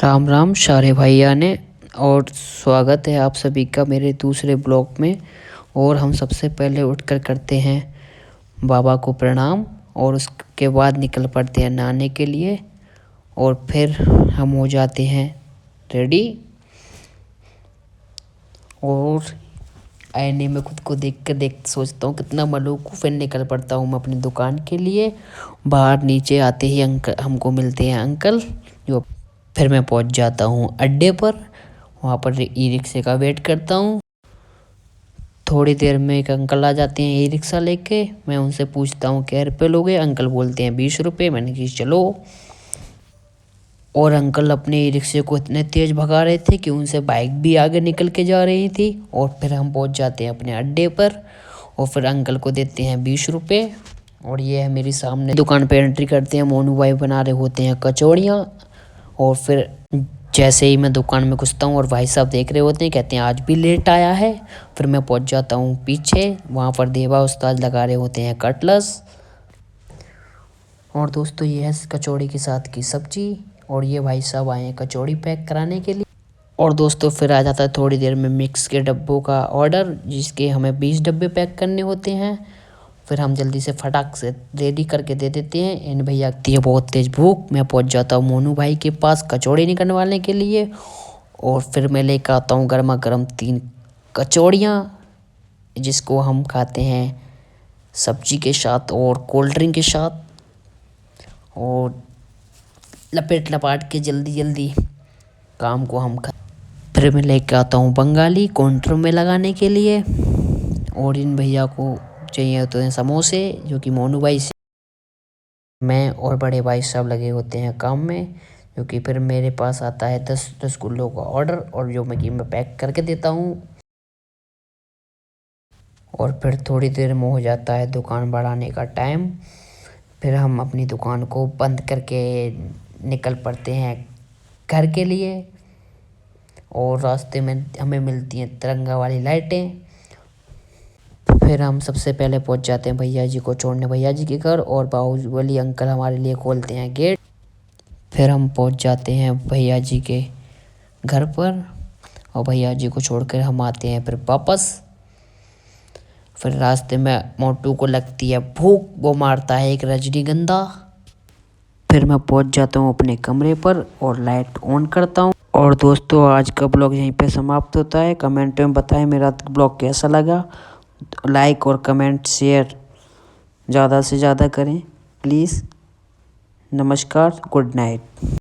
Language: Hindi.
राम राम सारे भाइया ने। और स्वागत है आप सभी का मेरे दूसरे ब्लॉग में। और हम सबसे पहले उठकर करते हैं बाबा को प्रणाम और उसके बाद निकल पड़ते हैं नहाने के लिए। और फिर हम हो जाते हैं रेडी। और आईने में खुद को देख सोचता हूँ कितना मलूक हूँ। फिर निकल पड़ता हूँ मैं अपनी दुकान के लिए। बाहर नीचे आते ही अंकल हमको मिलते हैं अंकल जो। फिर मैं पहुँच जाता हूँ अड्डे पर। वहाँ पर ई रिक्शे का वेट करता हूँ। थोड़ी देर में एक अंकल आ जाते हैं ई रिक्शा लेके। मैं उनसे पूछता हूँ क्या रुपये लोगे। अंकल बोलते हैं 20 रुपये। मैंने कहा चलो। और अंकल अपने ई रिक्शे को इतने तेज़ भगा रहे थे कि उनसे बाइक भी आगे निकल के जा रही थी। और फिर हम पहुँच जाते हैं अपने अड्डे पर। और फिर अंकल को देते हैं 20 रुपये। और ये है मेरी सामने दुकान पे एंट्री करते हैं। मोनू भाई बना रहे होते हैं कचौड़ियाँ। और फिर जैसे ही मैं दुकान में घुसता हूँ और भाई साहब देख रहे होते हैं, कहते हैं आज भी लेट आया है। फिर मैं पहुँच जाता हूँ पीछे। वहाँ पर देवा उस्ताद लगा रहे होते हैं कटलस। और दोस्तों ये है कचौड़ी के साथ की सब्जी। और ये भाई साहब आए हैं कचौड़ी पैक कराने के लिए। और दोस्तों फिर आ जाता है थोड़ी देर में मिक्स के डब्बों का ऑर्डर, जिसके हमें 20 डब्बे पैक करने होते हैं। फिर हम जल्दी से फटाक से रेडी करके दे देते हैं। इन भैया की बहुत तेज़ भूख। मैं पहुंच जाता हूँ मोनू भाई के पास कचौड़ी निकलवाने के लिए। और फिर मैं लेकर आता हूँ गर्मा गर्म 3 कचौड़ियाँ, जिसको हम खाते हैं सब्जी के साथ और कोल्ड ड्रिंक के साथ। और लपेट लपाट के जल्दी जल्दी काम को हम फिर मैं लेकर आता हूँ बंगाली काउंटर में लगाने के लिए। और इन भैया को चाहिए होते हैं समोसे, जो कि मोनू भाई से मैं और बड़े भाई साहब लगे होते हैं काम में। जो कि फिर मेरे पास आता है 10 रसगुल्लों का ऑर्डर, और जो मैं पैक करके देता हूँ। और फिर थोड़ी देर में हो जाता है दुकान बढ़ाने का टाइम। फिर हम अपनी दुकान को बंद करके निकल पड़ते हैं घर के लिए। और रास्ते में हमें मिलती हैं तिरंगा वाली लाइटें। फिर हम सबसे पहले पहुंच जाते हैं भैया जी को छोड़ने भैया जी के घर। और बाहुबली अंकल हमारे लिए खोलते हैं गेट। फिर हम पहुंच जाते हैं भैया जी के घर पर। और भैया जी को छोड़कर हम आते हैं फिर वापस। फिर रास्ते में मोटू को लगती है भूख, वो मारता है एक रजनीगंधा। फिर मैं पहुंच जाता हूं अपने कमरे पर और लाइट ऑन करता हूं। और दोस्तों आज का ब्लॉग यहीं पे समाप्त होता है। कमेंट में बताएं मेरा ब्लॉग कैसा लगा। लाइक और कमेंट शेयर ज़्यादा से ज़्यादा करें प्लीज़। नमस्कार, गुड नाइट।